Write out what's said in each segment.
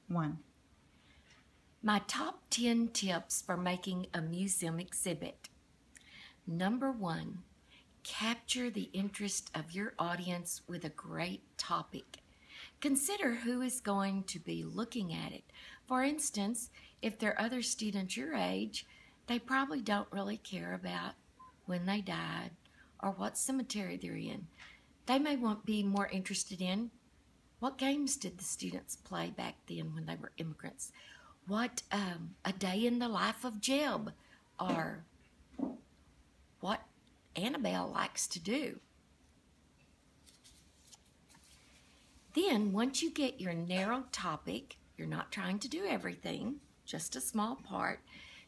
1. My top 10 tips for making a museum exhibit. Number 1, capture the interest of your audience with a great topic. Consider who is going to be looking at it. For instance, if there are other students your age, they probably don't really care about when they died or what cemetery they're in. They may be more interested in what games did the students play back then when they were immigrants. What a day in the life of Jeb, or what Annabelle likes to do. Then, once you get your narrow topic, you're not trying to do everything, just a small part,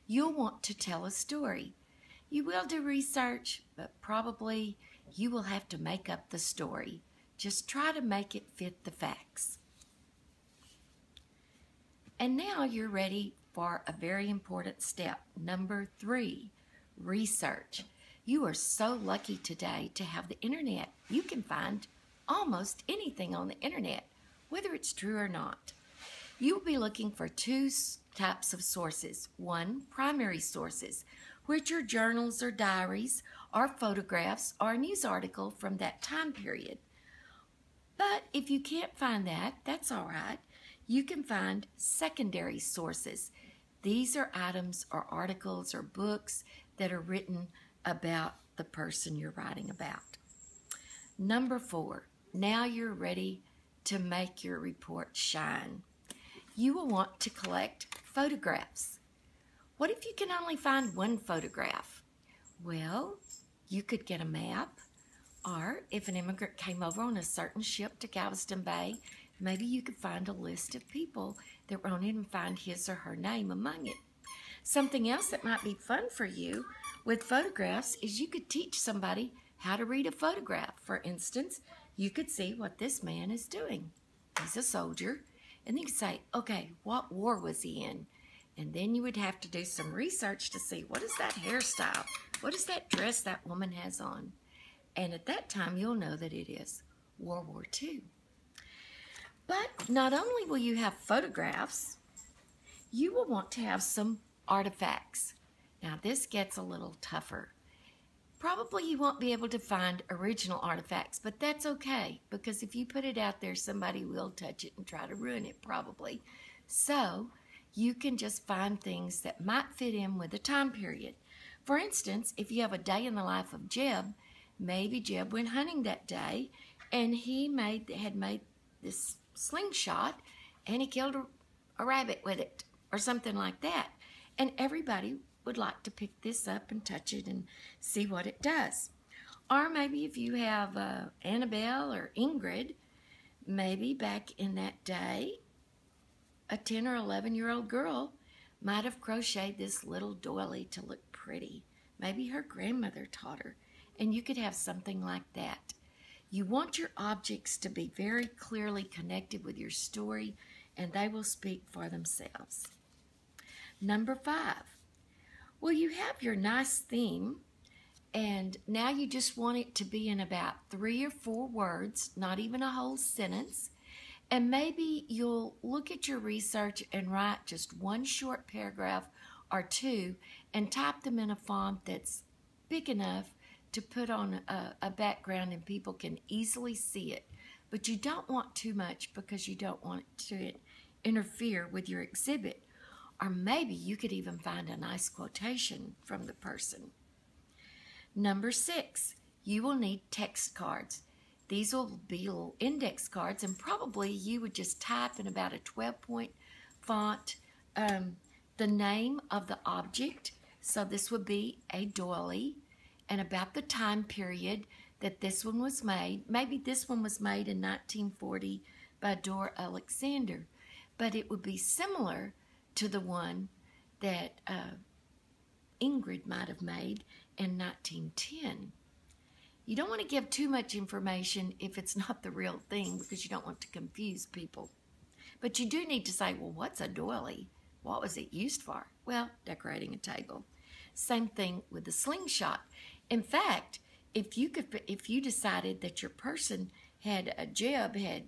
you'll want to tell a story. You will do research, but probably you will have to make up the story. Just try to make it fit the facts. And now you're ready for a very important step. Number 3, research. You are so lucky today to have the internet. You can find almost anything on the internet, whether it's true or not. You will be looking for 2 types of sources. 1, primary sources, which are journals or diaries or photographs or a news article from that time period. But if you can't find that, that's all right. You can find secondary sources. These are items or articles or books that are written about the person you're writing about. Number 4, now you're ready to make your report shine. You will want to collect photographs. What if you can only find 1 photograph? Well, you could get a map, or if an immigrant came over on a certain ship to Galveston Bay, maybe you could find a list of people that wrote in and find his or her name among it. Something else that might be fun for you with photographs is you could teach somebody how to read a photograph. For instance, you could see what this man is doing. He's a soldier. And then you could say, okay, what war was he in? And then you would have to do some research to see, what is that hairstyle? What is that dress that woman has on? And at that time, you'll know that it is World War II. But not only will you have photographs, you will want to have some artifacts. Now, this gets a little tougher. Probably you won't be able to find original artifacts, but that's okay, because if you put it out there, somebody will touch it and try to ruin it, probably. So you can just find things that might fit in with the time period. For instance, if you have a day in the life of Jeb, maybe Jeb went hunting that day, and he had made this slingshot, and he killed a rabbit with it, or something like that. And everybody would like to pick this up and touch it and see what it does. Or maybe if you have Annabelle or Ingrid, maybe back in that day, a 10 or 11-year-old girl might have crocheted this little doily to look pretty. Maybe her grandmother taught her, and you could have something like that. You want your objects to be very clearly connected with your story, and they will speak for themselves. Number 5. Well, you have your nice theme, and now you just want it to be in about 3 or 4 words, not even a whole sentence. And maybe you'll look at your research and write just 1 short paragraph or 2 and type them in a font that's big enough to put on a background and people can easily see it. But you don't want too much because you don't want it to interfere with your exhibit. Or maybe you could even find a nice quotation from the person. Number 6, you will need text cards. These will be little index cards, and probably you would just type in about a 12-point font the name of the object. So this would be a doily, and about the time period that this one was made. Maybe this one was made in 1940 by Dora Alexander, but it would be similar to the one that Ingrid might have made in 1910. You don't want to give too much information if it's not the real thing, because you don't want to confuse people. But you do need to say, well, what's a doily? What was it used for? Well, decorating a table. Same thing with the slingshot. In fact, if you decided that your person Jeb had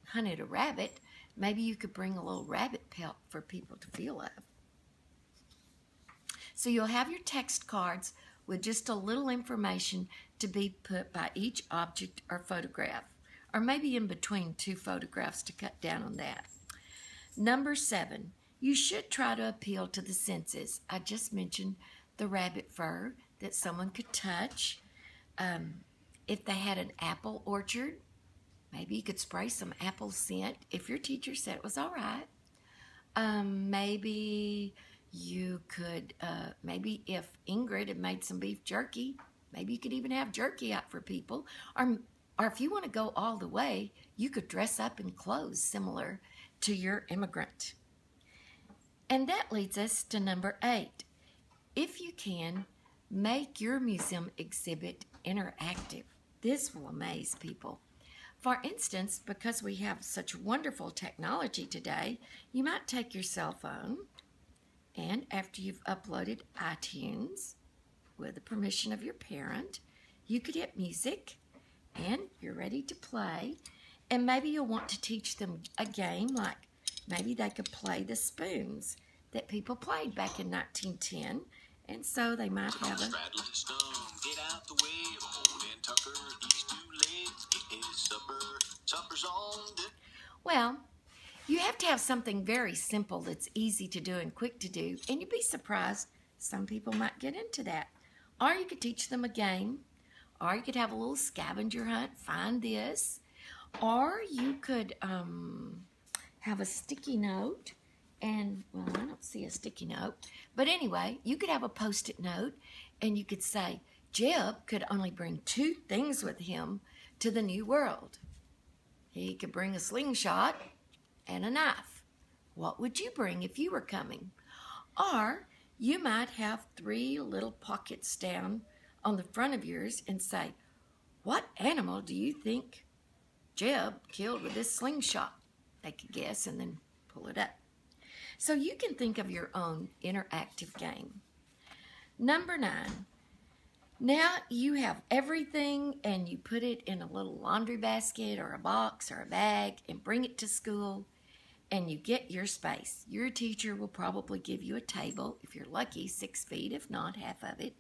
hunted a rabbit, Maybe you could bring a little rabbit pelt for people to feel of. So you'll have your text cards with just a little information to be put by each object or photograph, or maybe in between two photographs to cut down on that. Number 7, you should try to appeal to the senses. I just mentioned the rabbit fur that someone could touch. If they had an apple orchard, maybe you could spray some apple scent if your teacher said it was all right. Maybe you could, maybe if Ingrid had made some beef jerky, maybe you could even have jerky out for people. Or if you want to go all the way, you could dress up in clothes similar to your immigrant. And that leads us to number 8. If you can, make your museum exhibit interactive. This will amaze people. For instance, because we have such wonderful technology today, you might take your cell phone and after you've uploaded iTunes with the permission of your parent, you could hit music and you're ready to play. And maybe you'll want to teach them a game, like maybe they could play the spoons that people played back in 1910. And so they might have a... Well, you have to have something very simple that's easy to do and quick to do, and you'd be surprised some people might get into that. Or you could teach them a game, or you could have a little scavenger hunt, find this, or you could have a sticky note, and, well, I don't see a sticky note, but anyway, you could have a Post-it note, and you could say, Jeb could only bring 2 things with him to the new world. He could bring a slingshot and a knife. What would you bring if you were coming? Or you might have 3 little pockets down on the front of yours and say, what animal do you think Jeb killed with this slingshot? They could guess and then pull it up. So you can think of your own interactive game. Number 9. Now you have everything and you put it in a little laundry basket or a box or a bag and bring it to school and you get your space. Your teacher will probably give you a table, if you're lucky, 6 feet, if not half of it.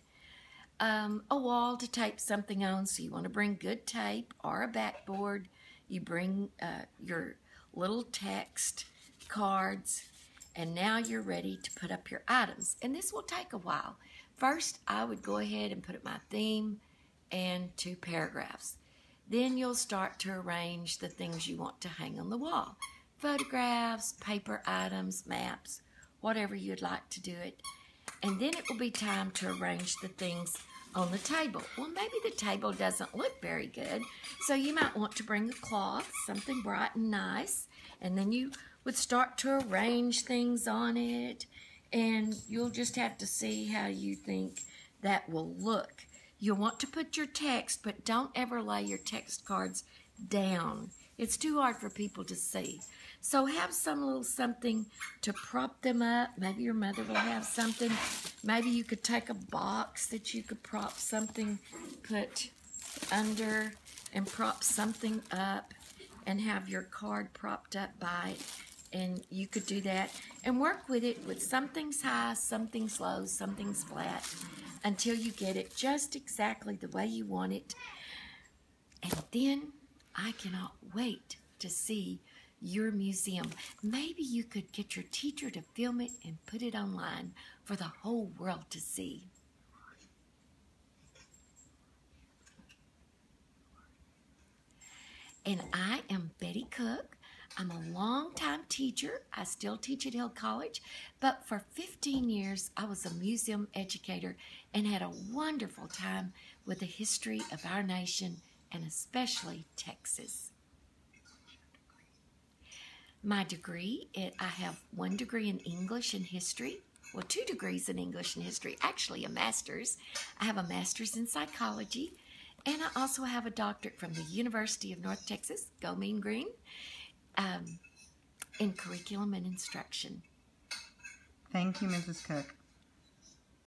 A wall to tape something on, so you want to bring good tape or a backboard. You bring your little text cards, and now you're ready to put up your items. And this will take a while. First, I would go ahead and put up my theme and 2 paragraphs. Then you'll start to arrange the things you want to hang on the wall. Photographs, paper items, maps, whatever you'd like to do it. And then it will be time to arrange the things on the table. Well, maybe the table doesn't look very good, so you might want to bring a cloth, something bright and nice, and then you would start to arrange things on it, and you'll just have to see how you think that will look. You'll want to put your text, but don't ever lay your text cards down. It's too hard for people to see. So have some little something to prop them up. Maybe your mother will have something. Maybe you could take a box that you could prop something, put under and prop something up and have your card propped up by it. And you could do that and work with it with some things high, some things low, some things flat until you get it just exactly the way you want it. And then I cannot wait to see your museum. Maybe you could get your teacher to film it and put it online for the whole world to see. And I am Bettye Cook. I'm a long-time teacher. I still teach at Hill College, but for 15 years I was a museum educator and had a wonderful time with the history of our nation and especially Texas. My degree, I have 1 degree in English and history. Well, 2 degrees in English and history, actually a master's. I have a master's in psychology, and I also have a doctorate from the University of North Texas, go Mean Green, in curriculum and instruction. Thank you, Mrs. Cook.